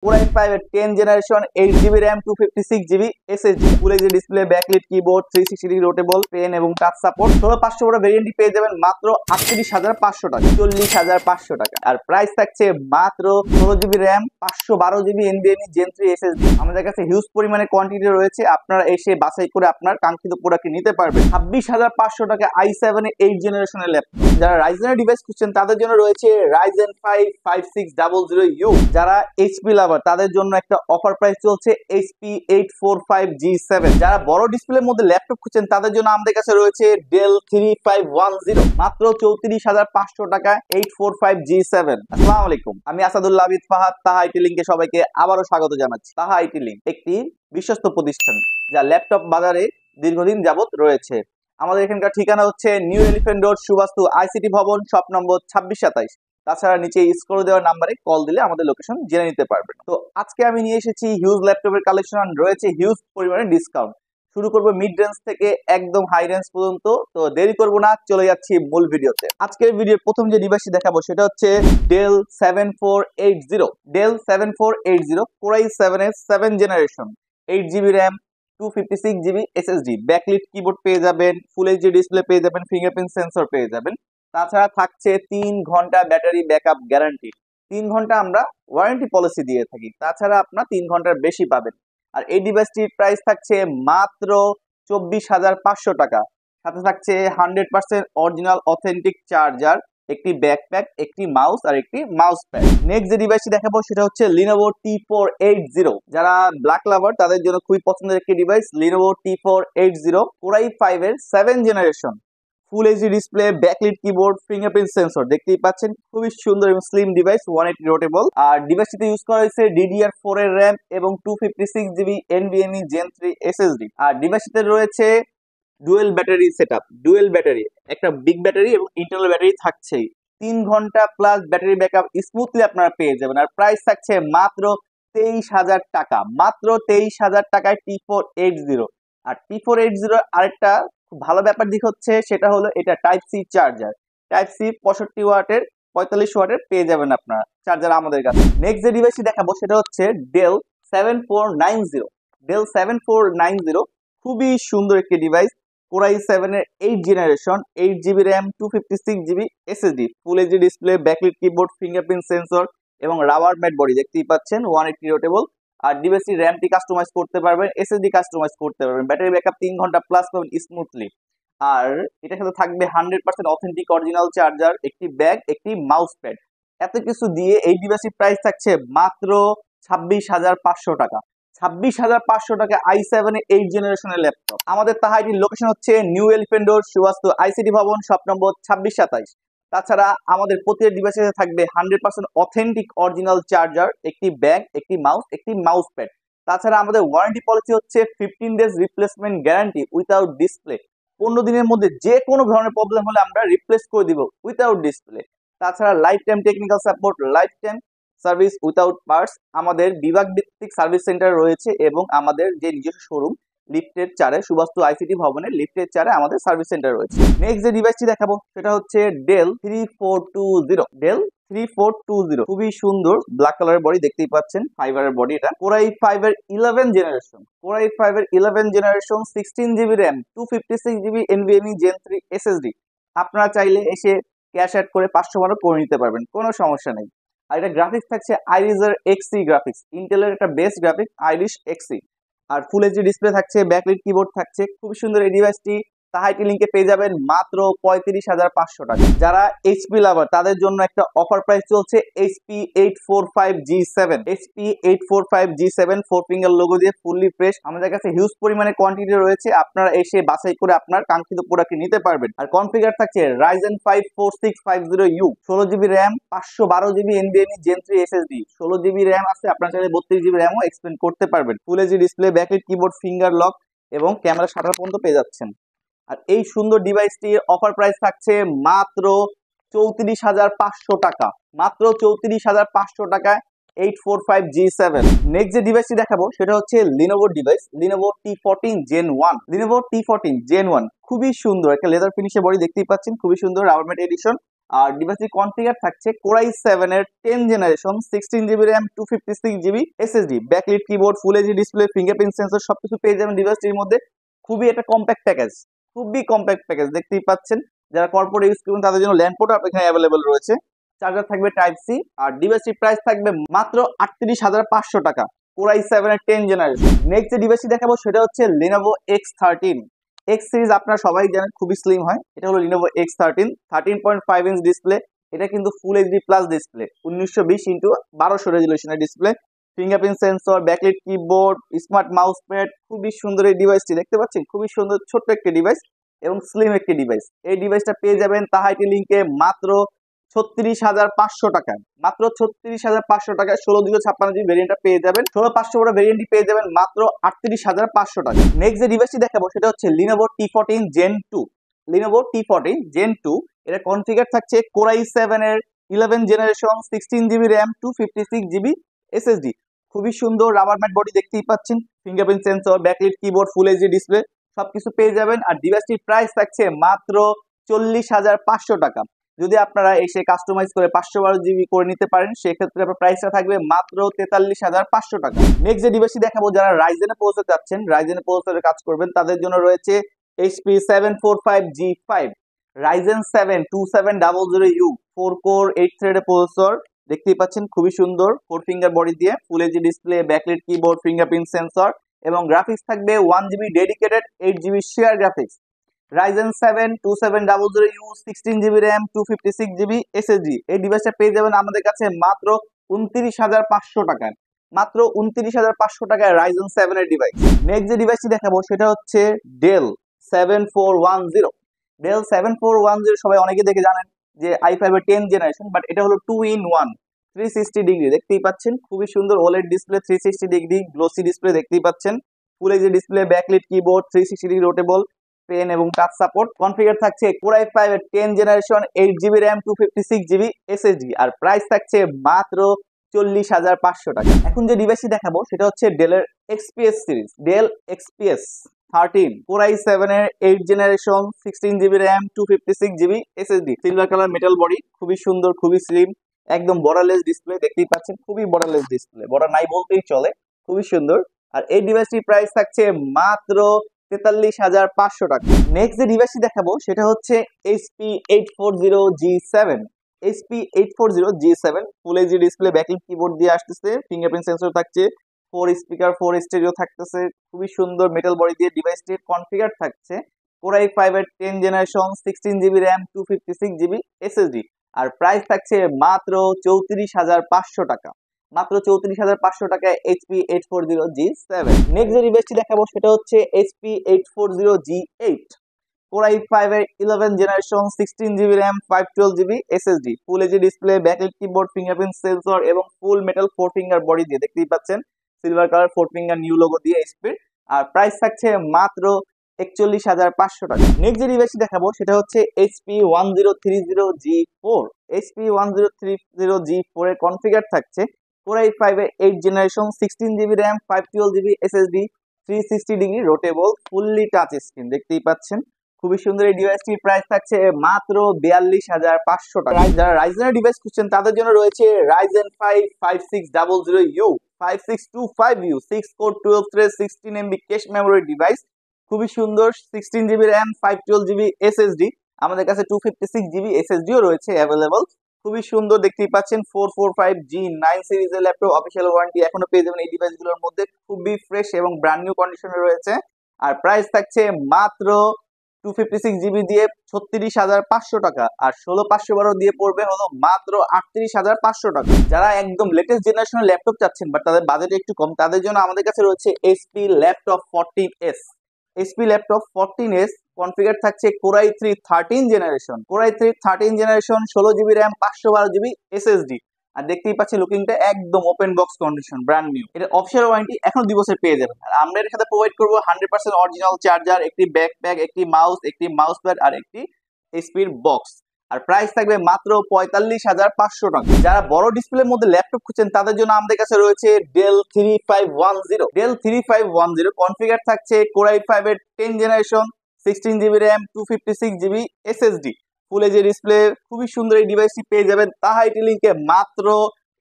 Core i5 এর 10 generation 8GB RAM 256GB SSD full HD display backlit keyboard 360 degree rotatable pen এবং touch support 16500 বড় ভেরিয়েন্টটি পেয়ে যাবেন মাত্র 38500 টাকা 40500 টাকা আর প্রাইস থাকছে মাত্র 16GB RAM 512GB NVMe Gen 3 SSD আমাদের কাছে হিউজ পরিমাণে কোয়ান্টিটি রয়েছে আপনারা এসে বাছাই করে আপনার কাঙ্ক্ষিত প্রোডাক্টটি নিতে পারবেন 26500 টাকা i7 এর 8 জেনারেশনের ল্যাপটপ যারা রাইজেনের ডিভাইস খুঁজছেন তাদের জন্য রয়েছে Ryzen 5 5600U যারা এইচপি লাভার তাদের জন্য একটা অফার প্রাইস চলছে HP 845G7 যারা বড় ডিসপ্লের মধ্যে ল্যাপটপ খুঁজছেন তাদের জন্য আমাদের কাছে রয়েছে Dell 3510 মাত্র 34500 টাকায় 845G7 আসসালামু আলাইকুম আমি আসাদুল্লাহ আবিদ ফাহাদ তাহা আইটি লিংকে সবাইকে আবারো স্বাগত জানাচ্ছি তাহা আইটি লিংক একটি বিশ্বস্ত প্রতিষ্ঠান যা ল্যাপটপ বাজারে দীর্ঘদিন যাবত রয়েছে আমাদের এখানকার ঠিকানা হচ্ছে new elephant road Suvastu ICT ভবন শপ নম্বর 2627 তাছাড়া নিচে স্ক্রল দেওয়ার নাম্বারে কল দিলে আমাদের লোকেশন জেনে নিতে পারবেন তো আজকে আমি নিয়ে এসেছি হিউজ ল্যাপটপের কালেকশন রয়েছে হিউজ পরিমাণে ডিসকাউন্ট শুরু করব মিড রেঞ্জ থেকে একদম হাই রেঞ্জ পর্যন্ত তো দেরি করব না চলে যাচ্ছি মূল ভিডিওতে আজকের ভিডিওর প্রথম যে ডিভাইসটি দেখাবো সেটা হচ্ছে Dell 7480 Dell 7480 Core i7 এর 7 generation 8GB RAM 256GB SSD backlit keyboard পেয়ে যাবেন ফুল এইচডি ডিসপ্লে পেয়ে যাবেন ফিঙ্গারপ্রিন্ট সেন্সর পেয়ে যাবেন তাছাড়া থাকছে 3 ঘন্টা ব্যাটারি ব্যাকআপ গ্যারান্টি 3 ঘন্টা আমরা ওয়ারেন্টি পলিসি দিয়ে থাকি তাছাড়া আপনার 3 ঘন্টার বেশি পাবেন আর এই ডিভাইসটির প্রাইস থাকছে মাত্র 24500 টাকা সাথে থাকছে 100% অরিজিনাল অথেন্টিক চার্জার একটি ব্যাকপ্যাক একটি মাউস আর একটি মাউস প্যাড নেক্সট যে ডিভাইসটি দেখাবো সেটা হচ্ছে Lenovo T480 যারা ব্ল্যাক লাভার তাদের জন্য খুবই পছন্দের একটি device Lenovo T480 Core i5 এর 7 জেনারেশন ফুল HD display backlit keyboard fingerprint sensor দেখতেই পাচ্ছেন খুবই সুন্দর এবং স্লিম ডিভাইস 180 রোটেবল আর ডিভাইসটিতে ইউজ করা হয়েছে DDR4 এর RAM এবং 256GB NVMe Gen 3 SSD আর ডিভাইসটিতে রয়েছে dual battery setup dual battery একটা বিগ ব্যাটারি এবং ইন্টারনাল ব্যাটারি থাকছেই 3 ঘন্টা প্লাস ব্যাটারি ব্যাকআপ স্মুথলি আপনারা পেয়ে যাবেন আর প্রাইস থাকছে মাত্র 23000 টাকা মাত্র 23000 টাকায় T480 আর T480 আরেকটা খুব ভালো ব্যাপার দিক হচ্ছে সেটা হলো এটা type C charger type C 65 ওয়াটের 45 ওয়াটের পেয়ে যাবেন আপনারা চার্জার আমাদের কাছে নেক্সট যে ডিভাইসটি দেখাবো সেটা হচ্ছে Dell 7490 Dell 7490 খুবই সুন্দর একটি ডিভাইস Core i7 এর 8 generation 8GB RAM 256GB SSD full HD display backlit keyboard fingerprint sensor এবং রাবার ম্যাট বডি দেখতেই পাচ্ছেন 180 রোটেবল আর ডিভাইসটি র্যামটি কাস্টমাইজ করতে পারবেন এসএসডি কাস্টমাইজ করতে পারবেন ব্যাটারি ব্যাকআপ 3 ঘন্টা প্লাস পাবেন স্মুথলি আর এটার সাথে থাকবে 100% অথেন্টিক অরিজিনাল চার্জার একটি ব্যাগ একটি মাউস প্যাড এত কিছু দিয়ে এই ডিভাইসটির প্রাইস থাকছে মাত্র 26500 টাকা 26500 টাকা i7 এর 8 জেনারেশনের ল্যাপটপ আমাদের তাহাইটির লোকেশন হচ্ছে new elephant road Suvastu ICT ভবন শপ নম্বর 2627 তাছাড়া আমাদের প্রতিটা ডিভাইসে থাকবে 100% অথেন্টিক অরিজিনাল চার্জার একটি ব্যাগ একটি মাউস প্যাড তাছাড়া আমাদের ওয়ারেন্টি পলিসি হচ্ছে 15 days replacement guarantee without display 15 দিনের মধ্যে যে কোনো ধরনের প্রবলেম হলে আমরা রিপ্লেস করে দিব উইথাউট ডিসপ্লে তাছাড়া life time technical support life time service without parts আমাদের বিভাগ ভিত্তিক সার্ভিস সেন্টার রয়েছে এবং আমাদের যে নিজস্ব শোরুম লিফটের 4 সুবাস্তু আইসিটি ভবনের লিফটের 4 আমাদের সার্ভিস সেন্টার রয়েছে নেক্সট যে ডিভাইসটি দেখাবো সেটা হচ্ছে Dell 3420 Dell 3420 খুবই সুন্দর ব্ল্যাক কালারের বডি দেখতেই পাচ্ছেন ফাইবারের বডি এটা Core i5 এর 11 জেনারেশন Core i5 এর 11 generation 16GB RAM 256GB NVMe Gen 3 SSD আপনারা চাইলে এসে ক্যাশ অ্যাড করে 500 বারও করে নিতে পারবেন কোনো সমস্যা নেই আর এটা গ্রাফিক্স থাকছে আইরিজের XC গ্রাফিক্স ইন্টেলের একটা বেস্ট গ্রাফিক্স আইরিশ XC আর ফুল এইচডি ডিসপ্লে থাকছে ব্যাকলিট কিবোর্ড থাকছে খুব সুন্দর এই ডিভাইসটি তাহাইটি লিংকে পেয়ে যাবেন মাত্র 35500 টাকা যারা এইচপি লাভার তাদের জন্য একটা অফার প্রাইস চলছে HP 845G7 HP 845G7 4 finger logo দিয়ে ফুললি ফ্রেশ আমাদের কাছে হিউজ পরিমাণে কোয়ান্টিটি রয়েছে আপনারা এসে বাছাই করে আপনার কাঙ্ক্ষিত প্রোডাক্টটি নিতে পারবেন আর কনফিগার থাকছে Ryzen 5 4650U 16GB RAM 512GB NVMe Gen 3 SSD 16GB RAM আছে আপনারা চাইলে 32GB RAM ও এক্সপেন্ড করতে পারবেন ফুল HD display backlit keyboard finger lock এবং ক্যামেরা শাটার পর্যন্ত পেয়ে যাচ্ছেন আর এই সুন্দর ডিভাইসটির অফার প্রাইস থাকছে মাত্র 34500 টাকা মাত্র 34500 টাকায় 845G7 নেক্সট যে ডিভাইসটি দেখাবো সেটা হচ্ছে Lenovo device Lenovo T14 Gen 1 Lenovo T14 Gen 1 খুবই সুন্দর একটা লেদার ফিনিশের বডি দেখতেই পাচ্ছেন খুবই সুন্দর রাবার ম্যাট এডিশন আর ডিভাইসটি কনফিগার থাকছে কোরাই 7 এর 10 generation 16 GB RAM 256 GB SSD, backlit keyboard, ফুল এইচডি ডিসপ্লে, ফিঙ্গারপ্রিন্ট সেন্সর সবকিছু পেয়ে যাবেন ডিভাইসটির মধ্যে। খুবই একটা কম্প্যাক্ট প্যাকেজ, খুবই কম্প্যাক্ট প্যাকেজ দেখতেই পাচ্ছেন। যারা কর্পোরেট ইউজ করবেন তাদের জন্য ল্যান্ড পোর্ট এখানে অ্যাভেলেবল রয়েছে। চার্জার থাকবে টাইপ সি। আর ডিভাইসটির প্রাইস থাকবে মাত্র 38,500 টাকা, কোরাই 7 এর 10 জেনারেশন। নেক্সট যে ডিভাইসটি দেখাবো সেটা হচ্ছে Lenovo X13 এক্স সিরিজ। আপনারা সবাই জানেন খুবই স্লিম হয়। এটা হলো Lenovo X13 13.5 ইঞ্চ ডিসপ্লে। এটা কিন্তু full HD plus display, 1920x1200 রেজুলেশনের display, fingerprint sensor, backlit keyboard, smart mouse pad. খুবই সুন্দর এই ডিভাইসটি দেখতে পাচ্ছেন, খুবই সুন্দর ছোট্ট একটি ডিভাইস এবং স্লিম একটি ডিভাইস। এই ডিভাইসটা পেয়ে যাবেন তাহাইটি লিঙ্কে মাত্র 36,500 টাকায়, মাত্র 36,500 টাকায় 16/256 ভেরিয়েন্টটা পেয়ে যাবেন। 16/500 বড় ভেরিয়েন্টটি পেয়ে যাবেন মাত্র 38,500 টাকা। নেক্সট যে ডিভাইসটি দেখাবো সেটা হচ্ছে Lenovo T14 Gen 2। Lenovo T14 Gen 2 এটা কনফিগার থাকছে কোরাই 7 এর 11 generation 16 GB RAM 256 GB SSD। খুবই সুন্দর রাবার ম্যাট বডি দেখতেই পাচ্ছেন, ফিঙ্গারপ্রিন্ট সেন্সর, ব্যাকলিট কিবোর্ড, ফুল এইচডি ডিসপ্লে সবকিছু পেয়ে যাবেন। আর ডিভাইসটির প্রাইস থাকছে মাত্র 40,500 টাকা। যদি আপনারা এসে কাস্টমাইজ করে 512 GB করে নিতে পারেন সেক্ষেত্রে আপনার প্রাইসটা থাকবে মাত্র 43,500 টাকা। নেক্সট যে ডিভাইসটি দেখাবো, যারা রাইজেনে প্রসেসর চাচ্ছেন, রাইজেনে প্রসেসরে কাজ করবেন তাদের জন্য রয়েছে HP 745G5 Ryzen 7 2700U 4 core 8 থ্রেডের প্রসেসর দেখতেই পাচ্ছেন, খুবই সুন্দর 4 ফিঙ্গার বডি দিয়ে, ফুল HD display, backlit keyboard, fingerprint sensor এবং গ্রাফিক্স থাকবে 1GB dedicated 8GB share graphics. Ryzen 7 2700U 16 GB RAM 256 GB SSD। এই ডিভাইসটা পেয়ে যাবেন আমাদের কাছে মাত্র 29,500 টাকায়, মাত্র 29,500 টাকায় Ryzen 7 এর ডিভাইস। নেক্সট যে ডিভাইসটি দেখাবো সেটা হচ্ছে Dell 7410। Dell 7410 সবাই অনেকে দেখে জানেন যে i5 এর 10 জেনারেশন, বাট এটা হলো 2-in-1 360 ডিগ্রি দেখতেই পাচ্ছেন, খুবই সুন্দর OLED display, 360 degree glossy display দেখতেই পাচ্ছেন, full HD display, backlit keyboard, 360 degree rotatable pen এবং টাচ সাপোর্ট। কনফিগার থাকছে কোরাই 5 এর 10 generation 8GB RAM 256 GB SSD। আর প্রাইস থাকছে মাত্র 40,500 টাকা। এখন যে ডিভাইসটি দেখাবো সেটা হচ্ছে ডেলের XPS series, Dell XPS 13 core i 7 এর 8 generation 16GB RAM 256 GB SSD। Silver colour metal body, খুবই সুন্দর, খুবই স্লিম, একদম বর্ডারলেস ডিসপ্লে দেখতেই পাচ্ছেন, খুবই বর্ডারলেস ডিসপ্লে, বর্ডার নাই বলতেই চলে, খুবই সুন্দর। আর এই ডিভাইসটির প্রাইস থাকছে মাত্র 43,500 টাকা। নেক্সট যে ডিভাইসটি দেখাবো সেটা হচ্ছে HP 840G7। HP 840G7 ফুল এইচডি ডিসপ্লে, ব্যাকলিট কিবোর্ড দিয়ে আসতেছে, ফিঙ্গারপ্রিন্ট সেন্সর থাকছে, 4 স্পিকার 4 স্টেরিও থাকতেছে, খুবই সুন্দর মেটাল বডি দিয়ে ডিভাইসটির কনফিগার থাকছে কোরাই 5 এর 10 generation 16GB RAM 256 GB SSD। আর প্রাইস থাকছে মাত্র 34,500 টাকা, মাত্র 34,500 টাকায় HP 840G7। নেক্সট যে ডিভাইসটি দেখাবো সেটা হচ্ছে HP 840G8 কোরাই 5 এর 11 generation 16GB RAM 512 GB SSD, full HD display, backlight keyboard, fingerprint sensor এবং ফুল মেটাল 4 ফিঙ্গার বডি দিয়ে দেখতেই পাচ্ছেন, silver colour 4 finger new logo দিয়ে HP। আর প্রাইস থাকছে মাত্র 41,500 টাকা। নেক্সট যে ডিভাইসটি দেখাবো সেটা হচ্ছে HP 1030G4। HP 1030G4 এর কনফিগার থাকছে কোরাই 5 এর 8 generation 16GB RAM 512 GB SSD, 360 degree রোটেবল, fully touch screen দেখতেই পাচ্ছেন, খুবই সুন্দর। এই ডিভাইসটির প্রাইস থাকছে মাত্র 42,500 টাকা। যারা রাইজেনের ডিভাইস খুঁজছেন তাদের জন্য রয়েছে Ryzen 5 5600U 5625U 6 core 12 thread 16MB cache memory device, খুবই সুন্দর, 16GB র্যাম 512 GB SSD। আমাদের কাছে 256 GB SSD ও রয়েছে অ্যাভেলেবল, খুবই সুন্দর দেখতেই পাচ্ছেন। 445G9 সিরিজের ল্যাপটপ, অফিসিয়াল ওয়ারেন্টি এখনো পেয়ে যাবেন এই ডিভাইসগুলোর মধ্যে, খুবই ফ্রেশ এবং ব্র্যান্ড নিউ কন্ডিশনে রয়েছে। আর প্রাইস থাকছে মাত্র 256GB দিয়ে 36,500 টাকা, আর 16/512 দিয়ে পড়বে হলো মাত্র 38,500 টাকা। যারা একদম লেটেস্ট জেনারেশনের ল্যাপটপ চাচ্ছেন বাট তাদের বাজেট একটু কম, তাদের জন্য আমাদের কাছে রয়েছে HP laptop 14S। HP laptop 14S configure থাকছে core i 3 13 generation, core i 3 13 generation 16GB RAM 512 GB SSD। আর দেখতেই পাচ্ছি লুকিংটা একদম open box condition, brand new. এটা অফিসিয়াল ওয়ারেন্টি এখন 2 বছর পেয়ে যাবেন। আর আমরা এর সাথে প্রোভাইড করবো 100% অরিজিনাল চার্জার, একটি ব্যাকপ্যাক, একটি মাউস প্যাড আর একটি HP বক্স। আর প্রাইস থাকবে মাত্র 45,500 টাকা। যারা বড় ডিসপ্লের মধ্যে ল্যাপটপ খুঁজছেন তাদের জন্য আমাদের কাছে রয়েছে Dell 3510। Dell 3510 কনফিগার থাকছে কোরাই 5 এর 10 generation 16GB RAM 256 GB SSD, full HD display খুবই সুন্দর এই ডিভাইসটি পেয়ে যাবেন তাহাইটি লিঙ্কে মাত্র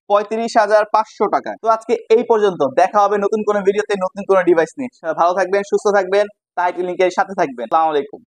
35,500 টাকা। তো আজকে এই পর্যন্ত, দেখা হবে নতুন কোনো ভিডিওতে নতুন কোনো ডিভাইস নিয়ে। সবাই ভালো থাকবেন, সুস্থ থাকবেন, তাহাইটি লিঙ্কের সাথে থাকবেন। আসসালামু আলাইকুম।